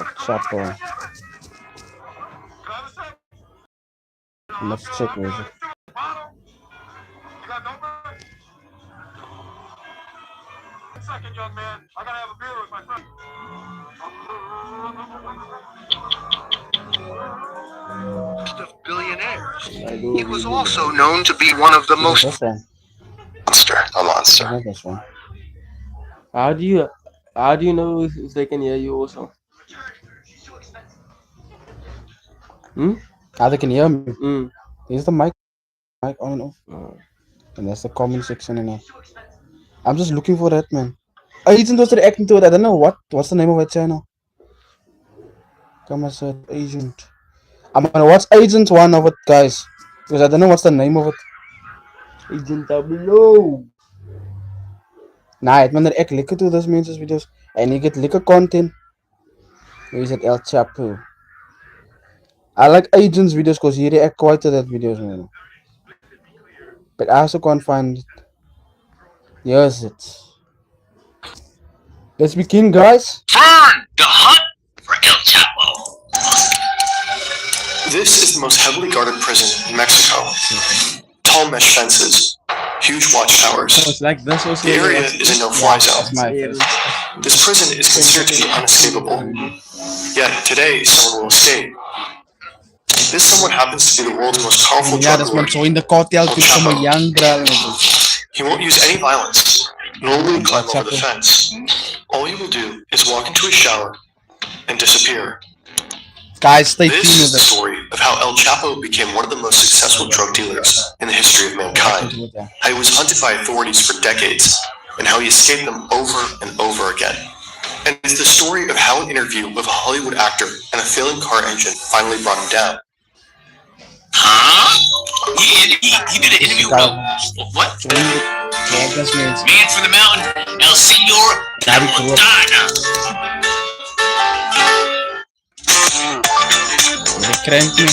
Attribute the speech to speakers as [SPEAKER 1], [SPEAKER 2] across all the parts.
[SPEAKER 1] Chapo. Let's check with it.
[SPEAKER 2] Second, young man. I gotta have a beer with my friend. Of billionaires. He was also known to be one of the most
[SPEAKER 3] a monster.
[SPEAKER 1] This one. How do you know if they can hear you also? How they can hear me? Here's the mic on and off. And that's the comment section and all. I'm just looking for that, man. Agent was reacting to it. I don't know what's the name of that channel. Come on, sir, Agent. I'm gonna watch Agent 1 of it, guys, because I don't know what's the name of it. Agent W. Nah, het man react lekker to those men's videos. And you get lekker content. Where is it? El Chapo. I like Agent's videos because he react quite to that videos, man. But I also can't find it. Here's it. Let's begin, guys.
[SPEAKER 4] Turn the hunt for El Chapo.
[SPEAKER 3] This is the most heavily guarded prison in Mexico. Tall mesh fences, huge watchtowers.
[SPEAKER 1] So it's like this also.
[SPEAKER 3] The area is a no-fly zone.
[SPEAKER 1] My
[SPEAKER 3] This prison is considered to be unescapable. Yet today, someone will escape. This someone happens to be the world's most powerful
[SPEAKER 1] yeah,
[SPEAKER 3] drug
[SPEAKER 1] that's
[SPEAKER 3] lord,
[SPEAKER 1] man so in the cartel
[SPEAKER 3] El
[SPEAKER 1] to some
[SPEAKER 3] Chapo.
[SPEAKER 1] young girl.
[SPEAKER 3] He won't use any violence, nor will he climb over the fence. All he will do is walk into his shower and disappear.
[SPEAKER 1] Guys, stay
[SPEAKER 3] This
[SPEAKER 1] tuned
[SPEAKER 3] is
[SPEAKER 1] with
[SPEAKER 3] the
[SPEAKER 1] us.
[SPEAKER 3] story of how El Chapo became one of the most successful drug dealers in the history of mankind, how he was hunted by authorities for decades, and how he escaped them over and over again. And it's the story of how an interview with a Hollywood actor and a failing car engine finally brought him down.
[SPEAKER 4] Huh? He did an interview with what? Man from the mountain, El Senor La Montana.
[SPEAKER 1] They crank me.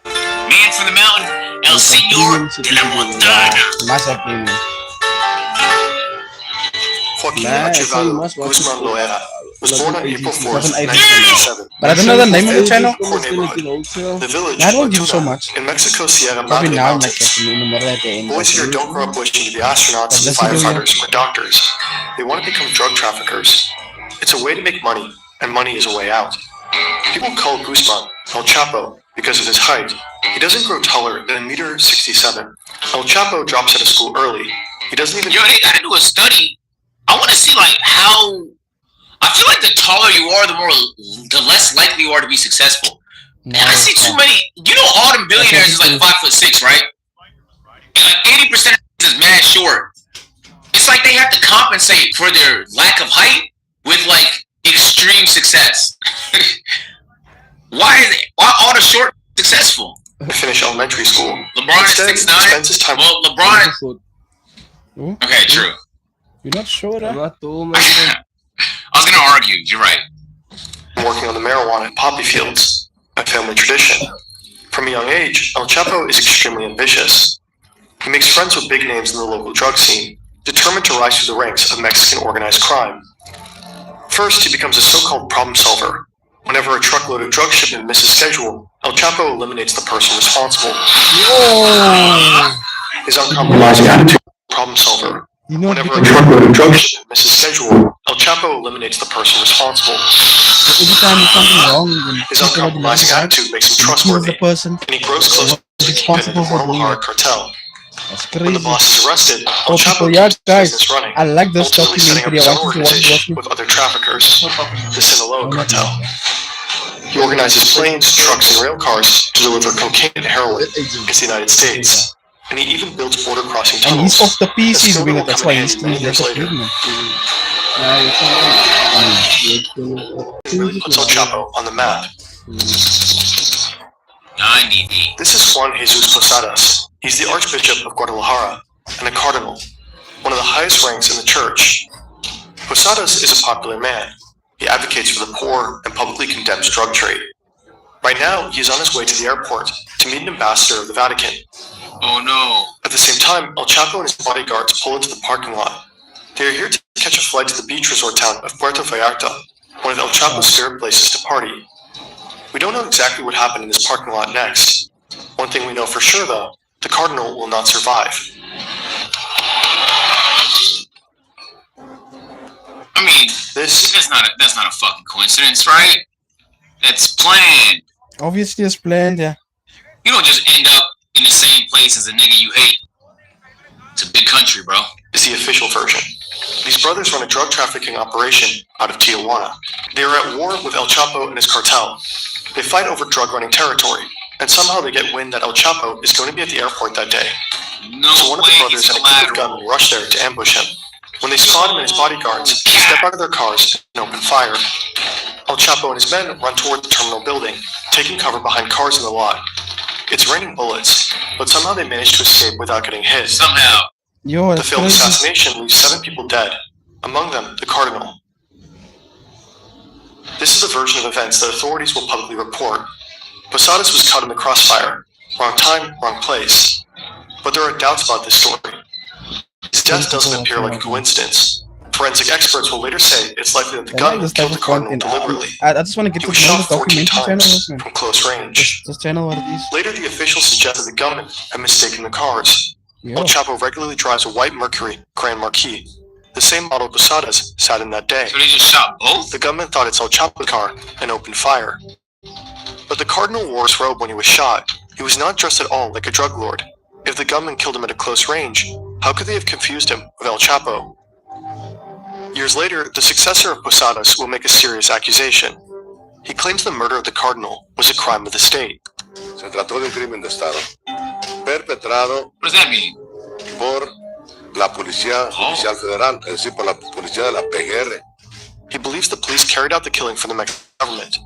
[SPEAKER 4] Man from the mountain, El Senor La Montana.
[SPEAKER 1] Más opinion.
[SPEAKER 3] Joaquin
[SPEAKER 1] Nah,
[SPEAKER 3] Achivado
[SPEAKER 1] so you must
[SPEAKER 3] Guzman Loera was born on April 4th,
[SPEAKER 1] Doesn't
[SPEAKER 3] 1997.
[SPEAKER 1] But I don't know the name of the channel.
[SPEAKER 3] Poor neighborhood. The village
[SPEAKER 1] I don't give
[SPEAKER 3] Tuna,
[SPEAKER 1] so much.
[SPEAKER 3] in Mexico's Sierra
[SPEAKER 1] Probably
[SPEAKER 3] Madre
[SPEAKER 1] now I'm like
[SPEAKER 3] Mountains.
[SPEAKER 1] in the at the end.
[SPEAKER 3] Boys here don't grow up wishing to be astronauts,
[SPEAKER 1] But listen to
[SPEAKER 3] firefighters, or doctors. They want to become drug traffickers. It's a way to make money, and money is a way out. People call Guzman El Chapo because of his height. He doesn't grow taller than 1.67 meters. El Chapo drops out of school early. He doesn't even...
[SPEAKER 4] Yo, they gotta do a study. I want to see like how. I feel like the taller you are, the less likely you are to be successful. And I see too many. You know, all them billionaires is like 5'6", right? And like 80% is mad short. It's like they have to compensate for their lack of height with like extreme success. Why all the short successful?
[SPEAKER 3] finish elementary school.
[SPEAKER 4] LeBron is 6'9".
[SPEAKER 3] spends his time...
[SPEAKER 4] Well, LeBron. Okay, true.
[SPEAKER 1] You're not sure,
[SPEAKER 4] I was gonna argue. You're right.
[SPEAKER 3] working on the marijuana and poppy fields, a family tradition. From a young age, El Chapo is extremely ambitious. He makes friends with big names in the local drug scene, determined to rise through the ranks of Mexican organized crime. First, he becomes a so-called problem solver. Whenever a truckload of drug shipment misses schedule, El Chapo eliminates the person responsible. His uncompromising attitude, problem solver. Whenever a truckload of drug shipment misses schedule, El Chapo eliminates the person responsible.
[SPEAKER 1] Every time there's something wrong,
[SPEAKER 3] His uncompromising attitude makes him trustworthy, and he grows close to the Guadalajara cartel.
[SPEAKER 1] That's
[SPEAKER 3] When the
[SPEAKER 1] crazy.
[SPEAKER 3] boss is arrested, El
[SPEAKER 1] Oh,
[SPEAKER 3] Chapo
[SPEAKER 1] people, yeah,
[SPEAKER 3] keeps his
[SPEAKER 1] guys,
[SPEAKER 3] business running,
[SPEAKER 1] I like this
[SPEAKER 3] ultimately setting up
[SPEAKER 1] documentary.
[SPEAKER 3] his
[SPEAKER 1] I
[SPEAKER 3] own
[SPEAKER 1] want to watch
[SPEAKER 3] organization
[SPEAKER 1] it.
[SPEAKER 3] with other traffickers, the Sinaloa cartel. He organizes planes, trucks, and rail cars to deliver cocaine and heroin into the United States. And he even builds border-crossing
[SPEAKER 1] And he's
[SPEAKER 3] tunnels.
[SPEAKER 1] off the PC doing it.
[SPEAKER 3] That's
[SPEAKER 1] That's why he's
[SPEAKER 3] many years later. It really puts El Chapo on the map.
[SPEAKER 4] 90.
[SPEAKER 3] This is Juan Jesus Posadas. He's the Archbishop of Guadalajara and a cardinal, one of the highest ranks in the church. Posadas is a popular man. He advocates for the poor and publicly condemns drug trade. Right now, he is on his way to the airport to meet an ambassador of the Vatican.
[SPEAKER 4] Oh no.
[SPEAKER 3] At the same time, El Chapo and his bodyguards pull into the parking lot. They are here to catch a flight to the beach resort town of Puerto Vallarta, one of El Chapo's favorite places to party. We don't know exactly what happened in this parking lot next. One thing we know for sure, though, the Cardinal will not survive.
[SPEAKER 4] I mean, that's not a fucking coincidence, right? That's planned.
[SPEAKER 1] Obviously, it's planned, yeah.
[SPEAKER 4] You don't just end up in the same place as a nigga you hate. It's a big country, bro.
[SPEAKER 3] Is the official version. These brothers run a drug trafficking operation out of Tijuana. They are at war with El Chapo and his cartel. They fight over drug running territory, and somehow they get wind that El Chapo is going to be at the airport that day. So one of the brothers and a group of gunmen rush there to ambush him. When they spot him and his bodyguards, they step out of their cars and open fire. El Chapo and his men run toward the terminal building, taking cover behind cars in the lot. It's raining bullets, but somehow they manage to escape without getting hit.
[SPEAKER 4] Somehow.
[SPEAKER 1] Yo,
[SPEAKER 3] The failed assassination leaves 7 people dead, among them the Cardinal. This is the version of events that authorities will publicly report. Posadas was caught in the crossfire. Wrong time, wrong place. But there are doubts about this story. His death doesn't appear like a coincidence. Forensic experts will later say it's likely that the gunman killed the Cardinal deliberately.
[SPEAKER 1] I just want to get
[SPEAKER 3] He
[SPEAKER 1] to
[SPEAKER 3] was
[SPEAKER 1] know
[SPEAKER 3] shot
[SPEAKER 1] the
[SPEAKER 3] 14
[SPEAKER 1] documentary
[SPEAKER 3] times
[SPEAKER 1] channel,
[SPEAKER 3] from close range.
[SPEAKER 1] this channel, what it is.
[SPEAKER 3] Later, the officials suggest that the gunman had mistaken the cars.
[SPEAKER 1] Yo.
[SPEAKER 3] El Chapo regularly drives a white Mercury Grand Marquis, the same model Posadas sat in that day.
[SPEAKER 4] So they just shot both?
[SPEAKER 3] The gunman thought it's El Chapo's car and opened fire. But the Cardinal wore his robe when he was shot. He was not dressed at all like a drug lord. If the gunman killed him at a close range, how could they have confused him with El Chapo? Years later, the successor of Posadas will make a serious accusation. He claims the murder of the Cardinal was a crime of the state.
[SPEAKER 5] Se trató de un crimen de Estado, perpetrado
[SPEAKER 4] What does that mean?
[SPEAKER 5] por la Policía Judicial Federal, es decir, por la Policía de la PGR.
[SPEAKER 3] He believes the police carried out the killing for the Mexican government.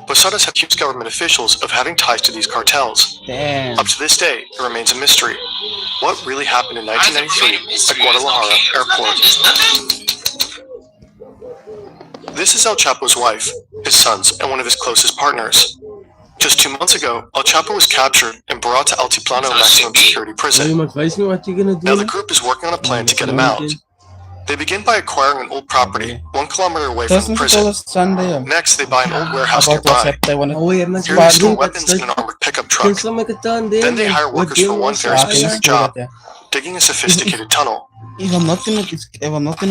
[SPEAKER 3] Posadas accused government officials of having ties to these cartels.
[SPEAKER 1] Damn.
[SPEAKER 3] Up to this day, it remains a mystery. What really happened in
[SPEAKER 4] Why does it
[SPEAKER 3] 1993
[SPEAKER 4] remain a mystery?
[SPEAKER 3] at Guadalajara Airport?
[SPEAKER 4] There's nothing.
[SPEAKER 3] This is El Chapo's wife, his sons, and one of his closest partners. Just 2 months ago, El Chapo was captured and brought to Altiplano Maximum Security Prison. Now the group is working on a plan to get him out. They begin by acquiring an old property 1 kilometer away from the
[SPEAKER 1] Doesn't
[SPEAKER 3] prison.
[SPEAKER 1] call us Sunday
[SPEAKER 3] Next, they buy an old warehouse
[SPEAKER 1] about
[SPEAKER 3] nearby.
[SPEAKER 1] WhatsApp. They want to.
[SPEAKER 3] Here they store weapons in an armored pickup truck. Then they hire workers for one very specific job, digging a sophisticated tunnel.
[SPEAKER 1] If I'm not gonna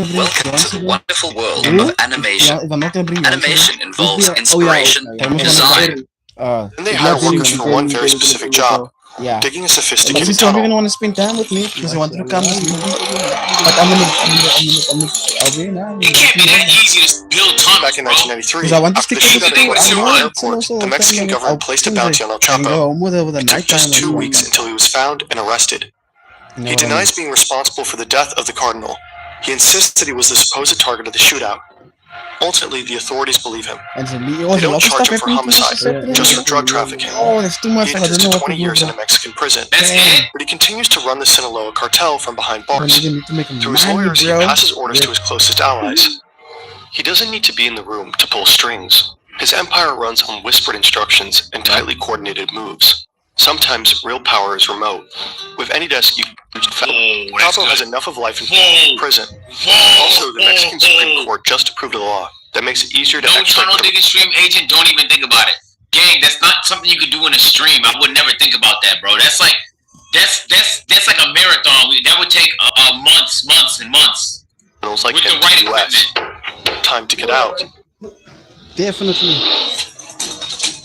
[SPEAKER 1] bring
[SPEAKER 6] Welcome to the wonderful world
[SPEAKER 1] Hmm?
[SPEAKER 6] of animation.
[SPEAKER 1] if I'm not gonna bring
[SPEAKER 6] Animation involves inspiration, design,
[SPEAKER 3] Then they hire workers for one very specific job,
[SPEAKER 1] Yeah.
[SPEAKER 3] digging a
[SPEAKER 1] But
[SPEAKER 3] sophisticated
[SPEAKER 1] he's probably
[SPEAKER 3] tunnel.
[SPEAKER 1] gonna want to spend time with me because he wanted to come with me. But I'll be now.
[SPEAKER 4] It can't be that easy to build tunnels,
[SPEAKER 3] Back in
[SPEAKER 4] bro.
[SPEAKER 3] 1993,
[SPEAKER 1] Because I want to
[SPEAKER 3] after
[SPEAKER 1] stick
[SPEAKER 3] the
[SPEAKER 1] with
[SPEAKER 3] shootout at Guadalajara Airport,
[SPEAKER 1] also
[SPEAKER 3] the Mexican government placed a bounty on El Chapo. It took just 2 weeks until he was found and arrested. He denies being responsible for the death of the Cardinal. He insists that he was the supposed target of the shootout. Ultimately, the authorities believe him. They don't charge him for homicide, just for drug trafficking.
[SPEAKER 1] Oh, that's too much.
[SPEAKER 3] He
[SPEAKER 1] I don't
[SPEAKER 3] admits
[SPEAKER 1] know
[SPEAKER 3] to
[SPEAKER 1] what to
[SPEAKER 3] 20
[SPEAKER 1] do.
[SPEAKER 3] years in a Mexican prison,
[SPEAKER 4] That's it?
[SPEAKER 3] but he continues to run the Sinaloa cartel from behind
[SPEAKER 1] I
[SPEAKER 3] bars.
[SPEAKER 1] need to make him
[SPEAKER 3] Through his
[SPEAKER 1] mad,
[SPEAKER 3] lawyers, he
[SPEAKER 1] bro.
[SPEAKER 3] passes orders to his closest allies. He doesn't need to be in the room to pull strings. His empire runs on whispered instructions and tightly coordinated moves. Sometimes real power is remote. With any desk you
[SPEAKER 4] Whoa, that's
[SPEAKER 3] Chapo has
[SPEAKER 4] good.
[SPEAKER 3] enough of life in
[SPEAKER 4] Whoa.
[SPEAKER 3] prison.
[SPEAKER 4] Whoa,
[SPEAKER 3] Also, the Mexican
[SPEAKER 4] whoa,
[SPEAKER 3] Supreme
[SPEAKER 4] whoa.
[SPEAKER 3] Court just approved a law that makes it easier to
[SPEAKER 4] Don't
[SPEAKER 3] extradite
[SPEAKER 4] tunnel nigga stream agent, don't even think about it. Gang, that's not something you could do in a stream. I would never think about that, bro. That's like like a marathon. That would take months and months.
[SPEAKER 3] criminals like
[SPEAKER 4] With
[SPEAKER 3] him
[SPEAKER 4] the right
[SPEAKER 3] to the US.
[SPEAKER 4] equipment.
[SPEAKER 3] Time to get out.
[SPEAKER 1] Definitely.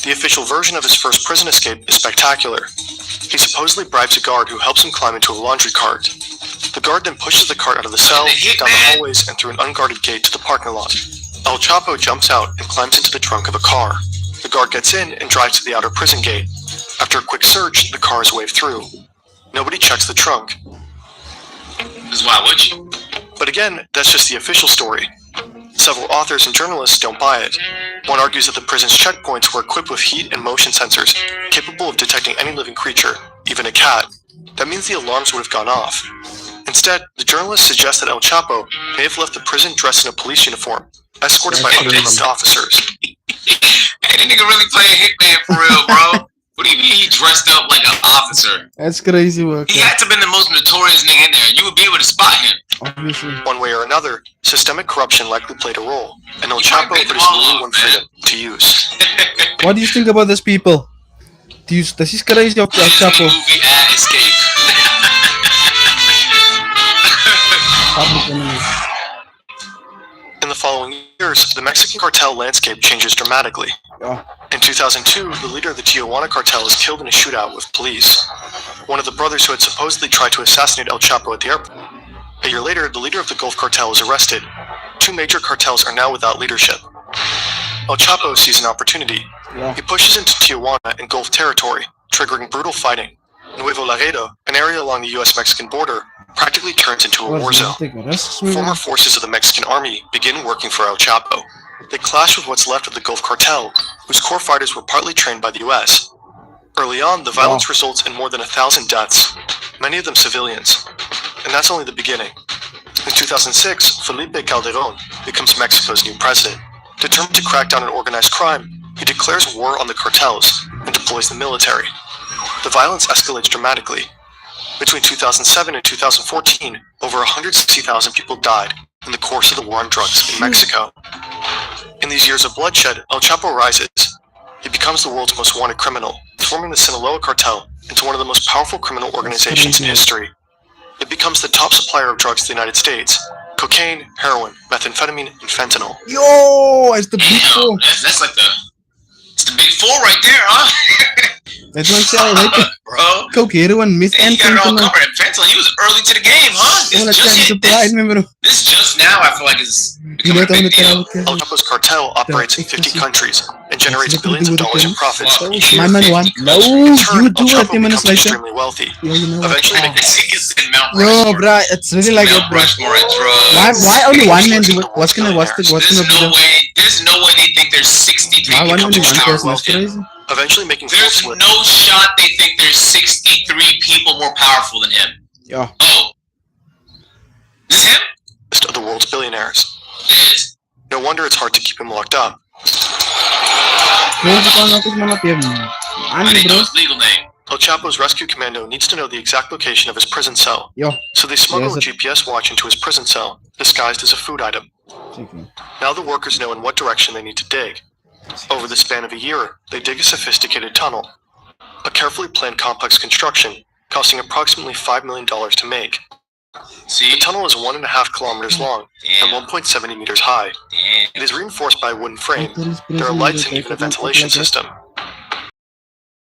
[SPEAKER 3] The official version of his first prison escape is spectacular. He supposedly bribes a guard who helps him climb into a laundry cart. The guard then pushes the cart out of the cell, down the hallways, and through an unguarded gate to the parking lot. El Chapo jumps out and climbs into the trunk of a car. The guard gets in and drives to the outer prison gate. After a quick search, the car is waved through. Nobody checks the trunk.
[SPEAKER 4] This is why would you?
[SPEAKER 3] But again, that's just the official story. Several authors and journalists don't buy it. One argues that the prison's checkpoints were equipped with heat and motion sensors, capable of detecting any living creature, even a cat. That means the alarms would have gone off. And Instead, the journalist suggests that El Chapo may have left the prison dressed in a police uniform, escorted by undercover officers.
[SPEAKER 4] Hey, that nigga really play a hitman for real, bro. What do you mean he dressed up like an officer?
[SPEAKER 1] That's crazy work.
[SPEAKER 4] He had to have been the most notorious nigga in there. You would be able to spot him.
[SPEAKER 1] Obviously.
[SPEAKER 3] One way or another, systemic corruption likely played a role, and El Chapo put his only freedom to use.
[SPEAKER 1] What do you think about these people? This is crazy of El Chapo.
[SPEAKER 4] Movie ad escape.
[SPEAKER 1] Public enemy.
[SPEAKER 3] In the following years, the Mexican cartel landscape changes dramatically.
[SPEAKER 1] Yeah.
[SPEAKER 3] In 2002, the leader of the Tijuana cartel is killed in a shootout with police. One of the brothers who had supposedly tried to assassinate El Chapo at the airport. A year later, the leader of the Gulf cartel is arrested. Two major cartels are now without leadership. El Chapo sees an opportunity.
[SPEAKER 1] Yeah.
[SPEAKER 3] He pushes into Tijuana and Gulf territory, triggering brutal fighting. Nuevo Laredo, an area along the US-Mexican border, practically turns into a war zone. Former forces of the Mexican army begin working for El Chapo. They clash with what's left of the Gulf cartel, whose core fighters were partly trained by the US. Early on, the violence results in more than 1,000 deaths, many of them civilians. And that's only the beginning. In 2006, Felipe Calderón becomes Mexico's new president. Determined to crack down on organized crime, he declares war on the cartels and deploys the military. The violence escalates dramatically. Between 2007 and 2014, over 160,000 people died in the course of the war on drugs in Mexico. In these years of bloodshed, El Chapo rises. He becomes the world's most wanted criminal, transforming the Sinaloa cartel into one of the most powerful criminal organizations in history. It becomes the top supplier of drugs to the United States: cocaine, heroin, methamphetamine, and fentanyl.
[SPEAKER 1] Yo, it's the big four.
[SPEAKER 4] That's like it's the big four right there, huh?
[SPEAKER 1] That's what I'm saying, right?
[SPEAKER 4] Bro.
[SPEAKER 1] Coke, heroin, mist, and
[SPEAKER 4] You got it all
[SPEAKER 1] fentanyl.
[SPEAKER 4] covered. And fentanyl, he was early to the game, huh? This just now, I feel like, is becoming a big deal.
[SPEAKER 3] El Chapo's cartel operates in 50 countries and generates billions of dollars in profits.
[SPEAKER 1] My man won. No,
[SPEAKER 3] In turn,
[SPEAKER 1] you do
[SPEAKER 3] El
[SPEAKER 1] it
[SPEAKER 3] Chapo
[SPEAKER 1] 10 minutes
[SPEAKER 3] becomes
[SPEAKER 1] later.
[SPEAKER 3] extremely wealthy.
[SPEAKER 1] Yo, you know what?
[SPEAKER 3] Eventually,
[SPEAKER 4] It's in Mount
[SPEAKER 1] Yo,
[SPEAKER 4] Rushmore.
[SPEAKER 1] bro, it's really like it,
[SPEAKER 4] Mount
[SPEAKER 1] bro.
[SPEAKER 4] Rushmore and drugs.
[SPEAKER 1] Why only one man do it? What's gonna be
[SPEAKER 4] There's no way they think there's 63
[SPEAKER 1] why
[SPEAKER 4] people
[SPEAKER 1] only
[SPEAKER 4] more
[SPEAKER 1] one person?
[SPEAKER 4] powerful
[SPEAKER 1] That's
[SPEAKER 4] than him.
[SPEAKER 1] crazy.
[SPEAKER 3] eventually making full
[SPEAKER 4] There's
[SPEAKER 3] slip
[SPEAKER 4] no shot they think there's 63 people more powerful than him.
[SPEAKER 1] Yeah.
[SPEAKER 4] Oh. Is this him?
[SPEAKER 3] list of the world's billionaires.
[SPEAKER 4] It is.
[SPEAKER 3] No wonder it's hard to keep him locked up.
[SPEAKER 1] Bro, kita ngaku semua PM.
[SPEAKER 4] I
[SPEAKER 1] Aneh,
[SPEAKER 4] didn't know
[SPEAKER 1] bro.
[SPEAKER 4] his legal name.
[SPEAKER 3] El Chapo's rescue commando needs to know the exact location of his prison cell.
[SPEAKER 1] Yo.
[SPEAKER 3] So they smuggle a
[SPEAKER 1] Yes,
[SPEAKER 3] GPS watch into his prison cell, disguised as a food item. Now the workers know in what direction they need to dig. Over the span of a year, they dig a sophisticated tunnel. A carefully planned complex construction, costing approximately $5 million to make.
[SPEAKER 4] See?
[SPEAKER 3] The tunnel is 1.5 kilometers long and 1.70 meters high.
[SPEAKER 4] Damn.
[SPEAKER 3] It is reinforced by a wooden frame. There are lights and even a ventilation system.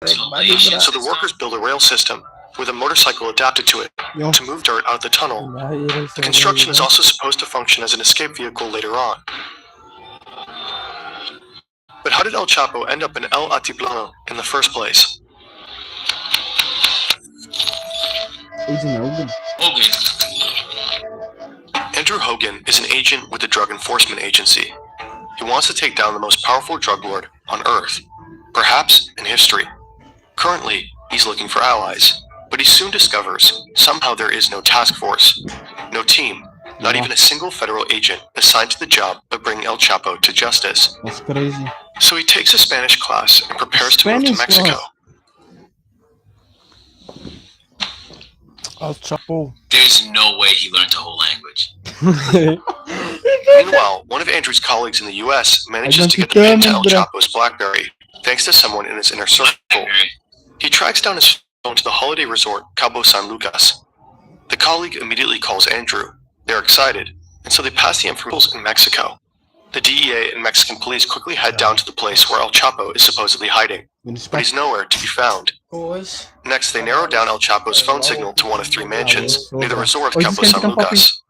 [SPEAKER 3] So the workers build a rail system with a motorcycle adapted to it to move dirt out of the tunnel. The construction is also supposed to function as an escape vehicle later on. But how did El Chapo end up in El Altiplano in the first place?
[SPEAKER 4] Okay.
[SPEAKER 3] Andrew Hogan is an agent with the Drug Enforcement Agency. He wants to take down the most powerful drug lord on Earth, perhaps in history. Currently, he's looking for allies, but he soon discovers somehow there is no task force, no team, not even a single federal agent assigned to the job of bringing El Chapo to justice.
[SPEAKER 1] That's crazy.
[SPEAKER 3] So he takes a Spanish class and prepares to move to Mexico.
[SPEAKER 1] El Chapo.
[SPEAKER 4] There's no way he learned the whole language.
[SPEAKER 3] Meanwhile, one of Andrew's colleagues in the US manages to get the pin to El Chapo's BlackBerry, thanks to someone in his inner circle. He tracks down his phone to the holiday resort Cabo San Lucas. The colleague immediately calls Andrew. They're excited, and so they pass the information in Mexico. The DEA and Mexican police quickly head down to the place where El Chapo is supposedly hiding, but he's nowhere to be found. Next, they narrow down El Chapo's phone signal to one of 3 mansions near the resort of Cabo San Lucas.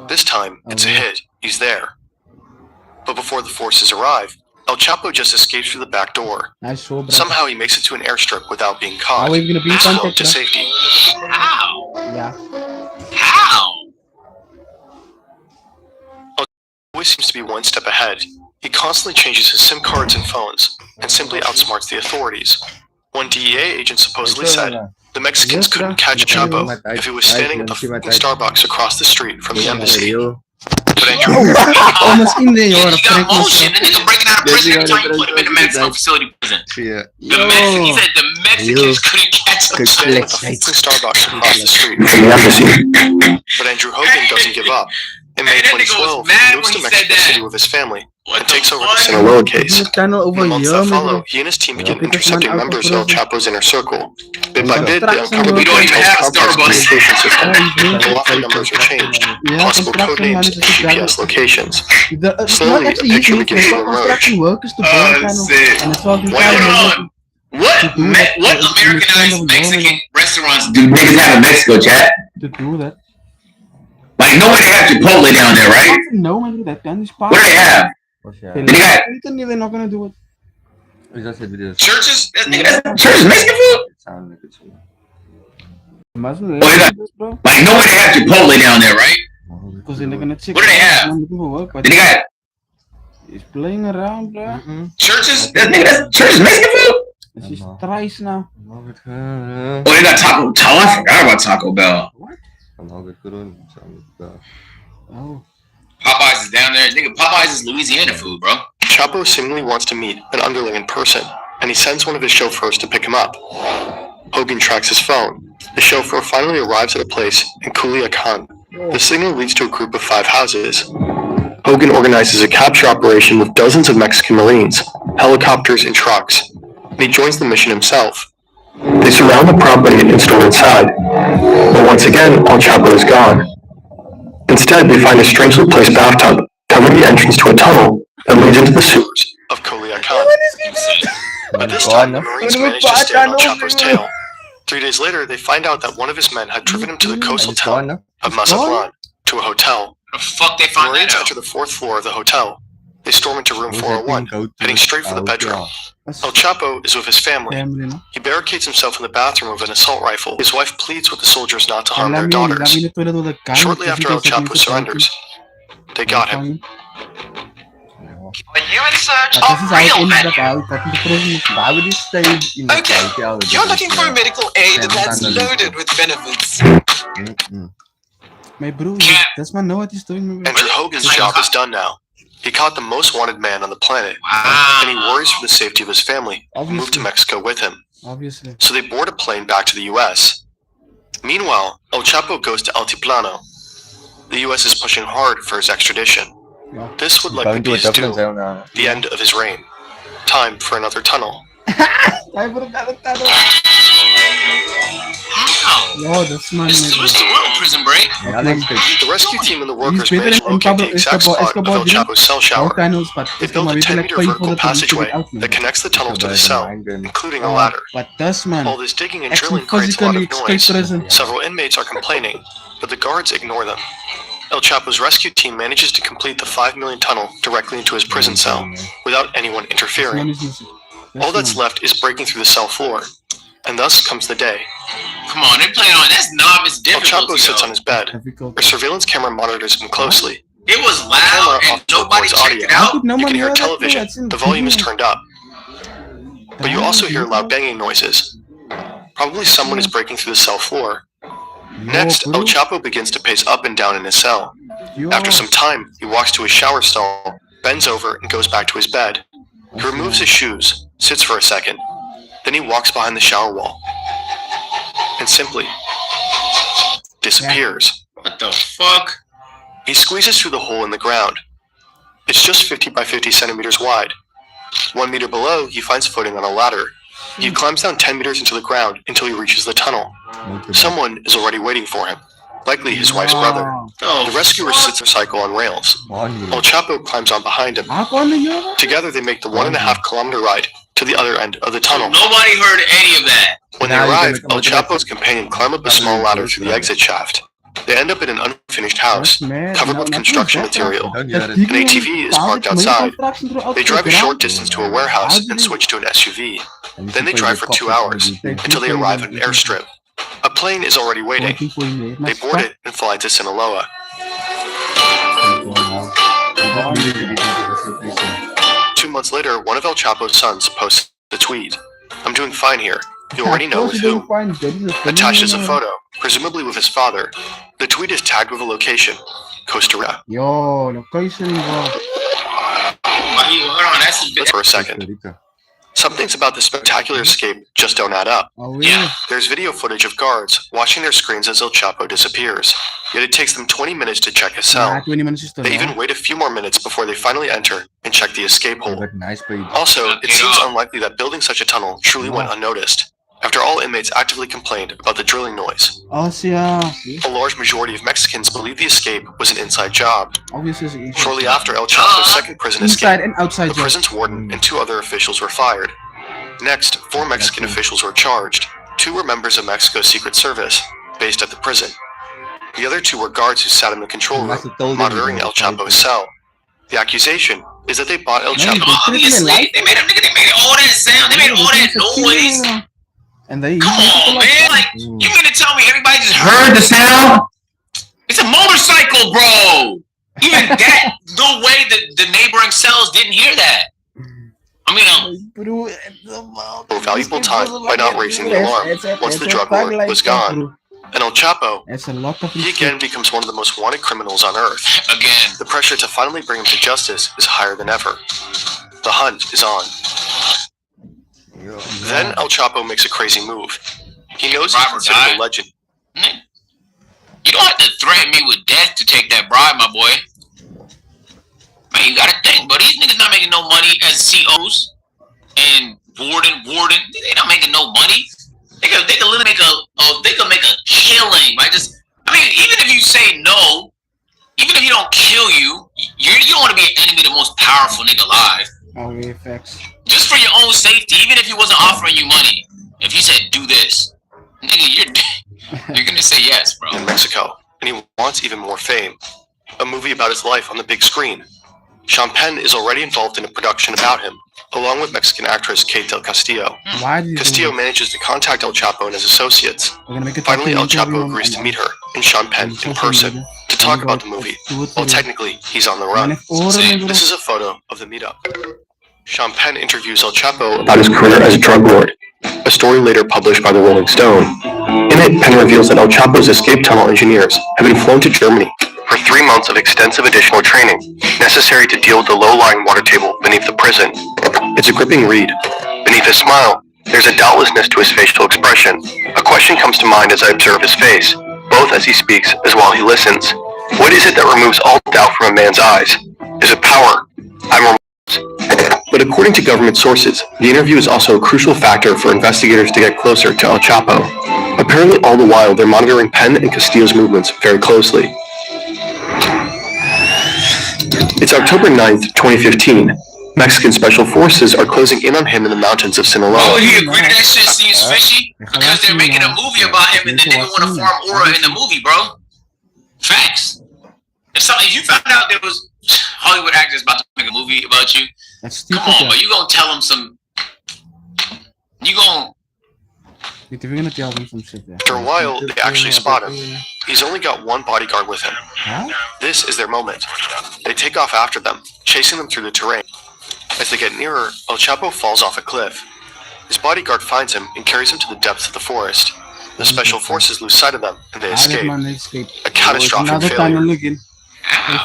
[SPEAKER 3] This time, it's a hit. He's there. But before the forces arrive, El Chapo just escapes through the back door. Somehow he makes it to an airstrip without being caught. He's flown to safety.
[SPEAKER 4] How?
[SPEAKER 1] Yeah.
[SPEAKER 4] How?
[SPEAKER 3] Always seems to be one step ahead. He constantly changes his SIM cards and phones, and simply outsmarts the authorities. One DEA agent supposedly said the Mexicans couldn't catch Chapo if he was standing at the fucking Starbucks across the street from the embassy. But Andrew
[SPEAKER 1] Almost in there,
[SPEAKER 4] Yeah,
[SPEAKER 1] you're
[SPEAKER 4] you got motion. The nigga breaking out of prison every time you put him in the maximum facility prison.
[SPEAKER 7] Yeah.
[SPEAKER 4] He said the Mexicans couldn't catch him.
[SPEAKER 3] standing at the fucking Starbucks across the street from the embassy. But Andrew Hogan doesn't give up. In May
[SPEAKER 4] Hey, that nigga was
[SPEAKER 3] 2012,
[SPEAKER 4] mad
[SPEAKER 3] he moves
[SPEAKER 4] when
[SPEAKER 3] to
[SPEAKER 4] he said
[SPEAKER 3] Mexico
[SPEAKER 4] that.
[SPEAKER 3] City with his family
[SPEAKER 4] What
[SPEAKER 3] and
[SPEAKER 4] the
[SPEAKER 3] takes over
[SPEAKER 4] fuck?
[SPEAKER 3] the Sinaloa case.
[SPEAKER 1] channel
[SPEAKER 3] In
[SPEAKER 1] over
[SPEAKER 3] the months
[SPEAKER 1] here,
[SPEAKER 3] that follow,
[SPEAKER 1] man.
[SPEAKER 3] he and his team begin
[SPEAKER 1] Because
[SPEAKER 3] intercepting
[SPEAKER 1] man,
[SPEAKER 3] members of El Chapo's inner circle. Bit by bit, they
[SPEAKER 1] Construction
[SPEAKER 3] uncover the
[SPEAKER 4] We don't even
[SPEAKER 3] details
[SPEAKER 4] have
[SPEAKER 3] of Chapo's
[SPEAKER 4] Starbucks.
[SPEAKER 3] communication system.
[SPEAKER 1] Yeah,
[SPEAKER 3] The locker numbers are changed,
[SPEAKER 1] Yeah,
[SPEAKER 3] possible code
[SPEAKER 1] construction
[SPEAKER 3] names, and
[SPEAKER 1] managers to
[SPEAKER 3] GPS locations.
[SPEAKER 1] Not
[SPEAKER 3] Slowly, a
[SPEAKER 1] actually
[SPEAKER 3] picture
[SPEAKER 1] using
[SPEAKER 3] begins to emerge.
[SPEAKER 1] construction workers to
[SPEAKER 4] Oh,
[SPEAKER 1] build channel.
[SPEAKER 4] shit.
[SPEAKER 1] And it's fucking
[SPEAKER 4] Wait, hold on. What Americanized Mexican restaurants do niggas have in Mexico, chat?
[SPEAKER 1] to do that.
[SPEAKER 4] Like, nobody have Chipotle down there, right?
[SPEAKER 1] No, man, that kind of spot.
[SPEAKER 4] What do they have? They got
[SPEAKER 1] They're not gonna do it.
[SPEAKER 4] churches? Churches Mexican food?
[SPEAKER 1] Must
[SPEAKER 4] Oh, they got,
[SPEAKER 1] bro.
[SPEAKER 4] like, nobody have Chipotle down there, right?
[SPEAKER 1] Because they're gonna check.
[SPEAKER 4] What do they have?
[SPEAKER 1] I'm looking for work, but
[SPEAKER 4] They got
[SPEAKER 1] he's playing around, bro.
[SPEAKER 4] churches? That's churches Mexican food?
[SPEAKER 1] It's just thrice now.
[SPEAKER 4] Oh, they got Taco Bell. I forgot about Taco Bell.
[SPEAKER 1] Oh.
[SPEAKER 4] Popeyes is down there. Nigga, Popeyes is Louisiana food, bro.
[SPEAKER 3] Chapo seemingly wants to meet an underling in person, and he sends one of his chauffeurs to pick him up. Hogan tracks his phone. The chauffeur finally arrives at a place in Culiacan. The signal leads to a group of 5 houses. Hogan organizes a capture operation with dozens of Mexican Marines, helicopters, and trucks, and he joins the mission himself. They surround the property and storm inside. But once again, El Chapo is gone. Instead, they find a strangely placed bathtub covering the entrance to a tunnel that leads into the sewers of Culiacan. But this time, the Marines managed to stay on El Chapo's tail. 3 days later, they find out that one of his men had driven him to the coastal town of Mazatlan to a hotel.
[SPEAKER 4] The fuck they
[SPEAKER 3] The
[SPEAKER 4] find
[SPEAKER 3] Marines
[SPEAKER 4] that
[SPEAKER 3] enter
[SPEAKER 4] out?
[SPEAKER 3] the 4th floor of the hotel. They storm into room 401, heading straight for the bedroom. El Chapo is with his family. He barricades himself in the bathroom with an assault rifle. His wife pleads with the soldiers not to harm their daughters. Shortly after El Chapo surrenders, they got him.
[SPEAKER 2] Are you in search
[SPEAKER 1] But
[SPEAKER 2] of
[SPEAKER 1] this is how it
[SPEAKER 2] real
[SPEAKER 1] ended
[SPEAKER 2] men?
[SPEAKER 1] up. How it got into prison.
[SPEAKER 7] Why would he stay in the
[SPEAKER 2] Okay, you're looking for a medical aid that's loaded with benefits.
[SPEAKER 1] My bro, that's man know what he's doing, man.
[SPEAKER 3] Andrew Hogan's job is done now. He caught the most wanted man on the planet, and he worries for the safety of his family, who moved to Mexico with him.
[SPEAKER 1] Obviously.
[SPEAKER 3] So they board a plane back to the US. Meanwhile, El Chapo goes to Altiplano. The US is pushing hard for his extradition.
[SPEAKER 1] Yeah.
[SPEAKER 3] This would likely be his doom, the end of his reign. Time for another tunnel.
[SPEAKER 1] I would have got it that
[SPEAKER 4] How?
[SPEAKER 1] Yo, that's man.
[SPEAKER 4] It's the real prison break.
[SPEAKER 3] The rescue team and the workers
[SPEAKER 1] better
[SPEAKER 3] managed to
[SPEAKER 1] than
[SPEAKER 3] locate the exact spot of
[SPEAKER 1] Escobar
[SPEAKER 3] El Chapo's cell
[SPEAKER 1] All
[SPEAKER 3] shower.
[SPEAKER 1] channels, but
[SPEAKER 3] They built a 10-meter vertical passageway that connects the tunnel to the cell, including a ladder.
[SPEAKER 1] But this man,
[SPEAKER 3] All this digging and
[SPEAKER 1] actually
[SPEAKER 3] drilling creates a lot
[SPEAKER 1] physically
[SPEAKER 3] of
[SPEAKER 1] escaped
[SPEAKER 3] noise.
[SPEAKER 1] prison.
[SPEAKER 3] Several inmates are complaining, but the guards ignore them. El Chapo's rescue team manages to complete the 5 million tunnel directly into his prison cell, without anyone
[SPEAKER 1] Man
[SPEAKER 3] interfering.
[SPEAKER 1] is missing.
[SPEAKER 3] All that's left is breaking through the cell floor, and thus comes the day.
[SPEAKER 4] Come on, they're playing on. That's novice
[SPEAKER 3] El
[SPEAKER 4] difficulty.
[SPEAKER 3] Chapo sits on
[SPEAKER 4] though.
[SPEAKER 3] his bed.
[SPEAKER 1] difficult.
[SPEAKER 3] A surveillance camera monitors him closely.
[SPEAKER 4] It was
[SPEAKER 3] Camera
[SPEAKER 4] loud and
[SPEAKER 3] off to
[SPEAKER 4] nobody
[SPEAKER 3] records
[SPEAKER 4] checked
[SPEAKER 3] audio.
[SPEAKER 4] it out.
[SPEAKER 1] No
[SPEAKER 3] You
[SPEAKER 1] one
[SPEAKER 3] can hear
[SPEAKER 1] heard that,
[SPEAKER 3] television.
[SPEAKER 1] that's in
[SPEAKER 3] The volume is
[SPEAKER 1] TV.
[SPEAKER 3] turned up. But you also hear loud banging noises. Probably someone is breaking through the cell floor. Next, El Chapo begins to pace up and down in his cell. After some time, he walks to his shower stall, bends over, and goes back to his bed. He removes his shoes, sits for a second. Then he walks behind the shower wall. And simply disappears.
[SPEAKER 4] What the fuck?
[SPEAKER 3] He squeezes through the hole in the ground. It's just 50 by 50 centimeters wide. 1 meter below, he finds footing on a ladder. He climbs down 10 meters into the ground until he reaches the tunnel. Someone is already waiting for him, likely his wife's brother.
[SPEAKER 4] Oh,
[SPEAKER 3] The rescuer sits a cycle on rails. El Chapo climbs on behind him. Together, they make the 1.5 kilometer ride to the other end of the tunnel.
[SPEAKER 4] nobody heard any of that.
[SPEAKER 3] When they arrive, El Chapo's companion climb up a small ladder to the exit shaft. They end up in an unfinished house, covered with construction material. An ATV is parked outside. They drive a short distance to a warehouse and switch to an SUV. Then they drive for 2 hours, until they arrive at an airstrip. A plane is already waiting. They board it and fly to Sinaloa. 2 months later, one of El Chapo's sons posts a tweet. I'm doing fine here. You already know who's who. Attached is a photo, presumably with his father. The tweet is tagged with a location, Costa Rica.
[SPEAKER 1] Yo, location, bro.
[SPEAKER 3] For a second. Some things about this spectacular escape just don't add up.
[SPEAKER 1] Oh, yeah.
[SPEAKER 3] There's video footage of guards watching their screens as El Chapo disappears. Yet it takes them 20 minutes to check his cell. They even wait a few more minutes before they finally enter and check the escape hole. Also, it seems unlikely that building such a tunnel truly went unnoticed, after all inmates actively complained about the drilling noise. A large majority of Mexicans believe the escape was an inside job. Shortly after El Chapo's second prison escape, the prison's warden and 2 other officials were fired. Next, 4 Mexican officials were charged. 2 were members of Mexico's Secret Service, based at the prison. The other 2 were guards who sat in the control room, monitoring El Chapo's cell. The accusation is that they bought El Chapo.
[SPEAKER 4] Obviously, they made all that sound, they made all that noise.
[SPEAKER 1] And they
[SPEAKER 4] come on, man! Like, you mean to tell me everybody just heard the sound? It's a motorcycle, bro. Even that, the way the neighboring cells didn't hear that. I mean,
[SPEAKER 3] valuable time by not raising the alarm once the drug lord was gone. And El Chapo, he again becomes one of the most wanted criminals on earth.
[SPEAKER 4] Again,
[SPEAKER 3] the pressure to finally bring him to justice is higher than ever. The hunt is on. Then El Chapo makes a crazy move. He knows he's considered a legend.
[SPEAKER 4] You don't have to threaten me with death to take that bribe, my boy. Man, you gotta think, but these niggas not making no money as COs and warden. They not making no money. They could literally make a killing, right? Even if you say no, even if you don't kill you, you don't want to be an enemy to the most powerful nigga alive.
[SPEAKER 1] Okay, facts.
[SPEAKER 4] Just for your own safety, even if he wasn't offering you money, if he said do this, nigga, you're gonna say yes, bro.
[SPEAKER 3] In Mexico, and he wants even more fame. A movie about his life on the big screen. Sean Penn is already involved in a production about him, along with Mexican actress Kate del Castillo. Castillo manages to contact El Chapo and his associates. Finally, El Chapo agrees to meet her and Sean Penn in person to talk about the movie. Well, technically, he's on the run. This is a photo of the meetup. Sean Penn interviews El Chapo about his career as a drug lord, a story later published by the Rolling Stone. In it, Penn reveals that El Chapo's escape tunnel engineers have been flown to Germany for 3 months of extensive additional training, necessary to deal with the low-lying water table beneath the prison. It's a gripping read. Beneath his smile, there's a doubtlessness to his facial expression. A question comes to mind as I observe his face, both as he speaks as while he listens. What is it that removes all doubt from a man's eyes? Is it power? But according to government sources, the interview is also a crucial factor for investigators to get closer to El Chapo. Apparently all the while, they're monitoring Penn and Castillo's movements very closely. It's October 9th, 2015. Mexican special forces are closing in on him in the mountains of Sinaloa.
[SPEAKER 4] Oh, he agreed to that shit seems fishy? Because they're making a movie about him and the nigga want to farm aura in the movie, bro. Facts. If you found out there was Hollywood actors about to make a movie about you, come on, but you gonna tell them some...
[SPEAKER 3] After a while, they actually spot him. He's only got 1 bodyguard with him. This is their moment. They take off after them, chasing them through the terrain. As they get nearer, El Chapo falls off a cliff. His bodyguard finds him and carries him to the depths of the forest. The special forces lose sight of them and they escape. A catastrophic failure.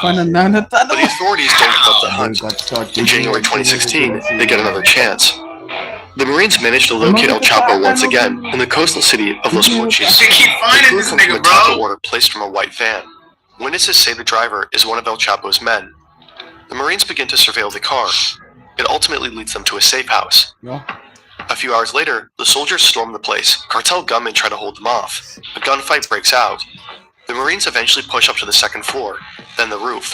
[SPEAKER 3] But the authorities don't give up the hunt. In January 2016, they get another chance. The Marines managed to locate El Chapo once again in the coastal city of Los Mochis.
[SPEAKER 4] They keep finding this nigga, bro.
[SPEAKER 3] Order placed from a white van. Witnesses say the driver is one of El Chapo's men. The Marines begin to surveil the car. It ultimately leads them to a safe house. A few hours later, the soldiers storm the place. Cartel gunmen try to hold them off. A gunfight breaks out. The Marines eventually push up to the 2nd floor, then the roof.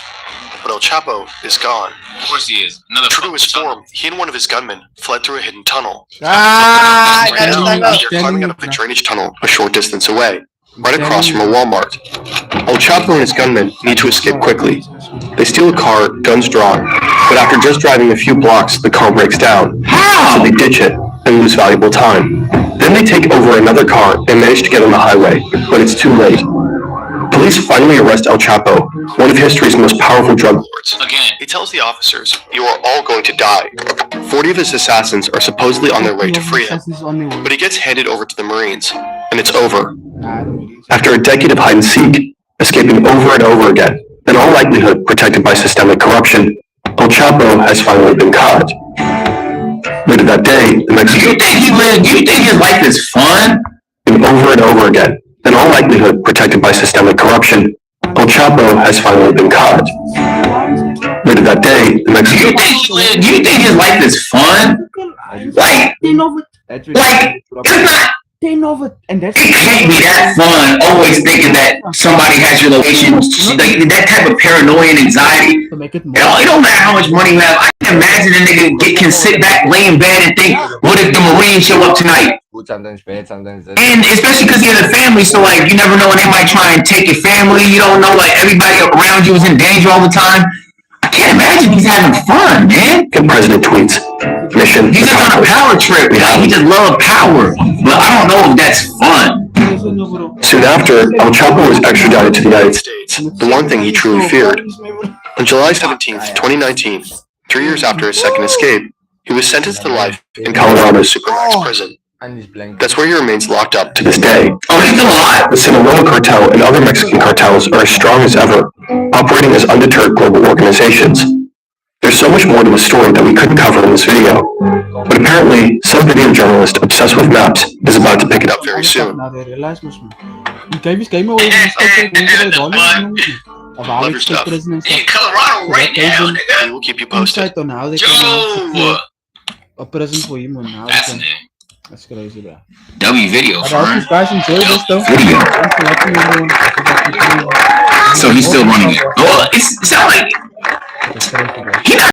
[SPEAKER 3] But El Chapo is gone.
[SPEAKER 4] Of course he is.
[SPEAKER 3] True to his form, he and one of his gunmen fled through a hidden tunnel. They're climbing out of the drainage tunnel a short distance away, right across from a Walmart. El Chapo and his gunmen need to escape quickly. They steal a car, guns drawn, but after just driving a few blocks, the car breaks down. So they ditch it and lose valuable time. Then they take over another car and manage to get on the highway, but it's too late. police finally arrest El Chapo, one of history's most powerful drug lords.
[SPEAKER 4] Again,
[SPEAKER 3] He tells the officers, "You are all going to die." 40 of his assassins are supposedly on their way to free him, but he gets handed over to the Marines, and it's over. After a decade of hide and seek, escaping over and over again, in all likelihood protected by systemic corruption, El Chapo has finally been caught. Later that day, the Mexican...
[SPEAKER 4] Do you think his life is fun?
[SPEAKER 3] Over and over again, in all likelihood protected by systemic corruption, El Chapo has finally been caught. Later that day, the Mexican...
[SPEAKER 4] Do you think his life is fun? Like, it's not. It can't be that fun. Always thinking that somebody has your location. Like, that type of paranoia and anxiety. It don't matter how much money you have. I can imagine a nigga can sit back, lay in bed, and think, "What if the Marines show up tonight?" And especially because he has a family, so like you never know when they might try and take your family. You don't know, like everybody around you is in danger all the time. I can't imagine he's having fun, man.
[SPEAKER 3] The president tweets, "Mission
[SPEAKER 4] He's just on a power trip. Like, he just loves power. But I don't know if that's fun."
[SPEAKER 3] Soon after, El Chapo was extradited to the United States, the one thing he truly feared. On July 17th, 2019, 3 years after his second escape, he was sentenced to life in Colorado's Supermax prison. That's where he remains locked up to this day.
[SPEAKER 4] Oh, he's still alive.
[SPEAKER 3] The Sinaloa cartel and other Mexican cartels are as strong as ever, operating as undeterred global organizations. There's so much more to the story that we couldn't cover in this video, but apparently, some video journalist obsessed with maps is about to pick it up very soon.
[SPEAKER 4] Love your stuff. In Colorado right now, nigga.
[SPEAKER 3] We will keep you posted.
[SPEAKER 4] Yo!
[SPEAKER 1] A present for him now.
[SPEAKER 4] Fascinating.
[SPEAKER 1] That's crazy, bro.
[SPEAKER 4] W video,
[SPEAKER 1] I hope you guys enjoyed this though.
[SPEAKER 4] Video.
[SPEAKER 1] Thanks for watching, everyone.
[SPEAKER 4] So he's still running it. Well, it sounds like
[SPEAKER 1] That's crazy, bro.
[SPEAKER 4] he not